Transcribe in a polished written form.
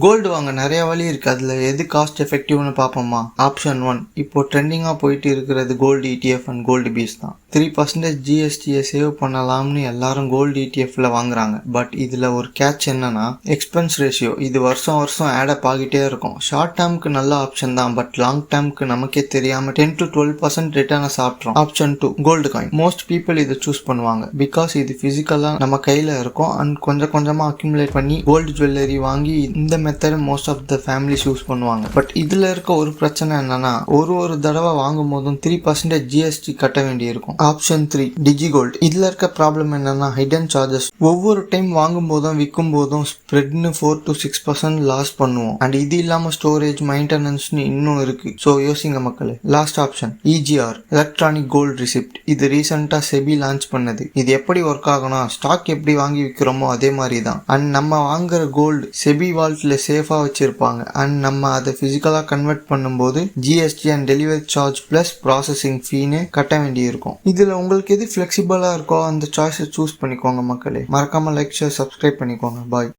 Gold வாங்க நிறைய வழி இருக்கு. அதுல எது காஸ்ட் எஃபெக்டிவ்னு பார்ப்போமா? ஆப்ஷன் 1, இப்போ ட்ரெண்டிங்கா போயிட்டு இருக்கிறது gold ETF and gold bees தான். 3% ஜிஎஸ்டியை சேவ் பண்ணலாம்னு எல்லாரும் கோல்டு ETFல வாங்குறாங்க. பட் இதுல ஒரு கேட்ச் என்னன்னா எக்ஸ்பென்ஸ் ரேஷியோ. இது வருஷம் வருஷம் ஆடப் ஆகிட்டே இருக்கும். ஷார்ட் டேர்ம்க்கு நல்ல ஆப்ஷன் தான், பட் லாங் டேர்ம்க்கு நமக்கே தெரியாம 10 to 12% ரிட்டர்னை சாப்பிட்றோம். Option 2, gold coin. Most people இதை சூஸ் பண்ணுவாங்க பிகாஸ் இது பிசிக்கலா நம்ம கையில இருக்கும் அண்ட் கொஞ்சம் கொஞ்சமா அக்யூமுலேட் பண்ணி கோல்டு ஜுவல்லரி வாங்கி இந்த method most of the families use பண்ணுவாங்க. பட் இதுல இருக்க ஒரு பிரச்சனை என்னன்னா ஒரு தடவை வாங்கும் போதும் 3% ஜிஎஸ்டி கட்ட வேண்டி இருக்கும். ஆப்ஷன் 3, டிஜி கோல்டு. இதுல இருக்க ப்ராப்ளம் என்னன்னா ஹிடன் சார்ஜஸ். ஒவ்வொரு டைம் வாங்கும் போதும் விற்கும் போதும் ஸ்ப்ரெட்னு 4 to 6% லாஸ் பண்ணுவோம். அண்ட் இது இல்லாம ஸ்டோரேஜ் மெயின்டெனன்ஸ்னு இன்னும் இருக்கு. ஸோ யோசிங்க மக்களே. Last option EGR, electronic gold receipt. இது ரீசெண்டா செபி லான்ச் பண்ணது. இது எப்படி ஒர்க் ஆகும்னா ஸ்டாக் எப்படி வாங்கி விற்கிறோமோ அதே மாதிரி தான். அண்ட் நம்ம வாங்குற கோல்டு செபி வால்ட்ல சேஃபா வச்சிருப்பாங்க. அண்ட் நம்ம அதை பிசிக்கலா கன்வெர்ட் பண்ணும்போது GST and delivery charge plus processing ஃபீன்னு கட்ட வேண்டி இருக்கும். இதுல உங்களுக்கு எது ஃபிளெக்சிபிளா இருக்கோ அந்த சாய்ஸை சூஸ் பண்ணிக்கோங்க மக்களே. மறக்காம லைக், ஷேர், சப்ஸ்கிரைப் பண்ணிக்கோங்க. பாய்.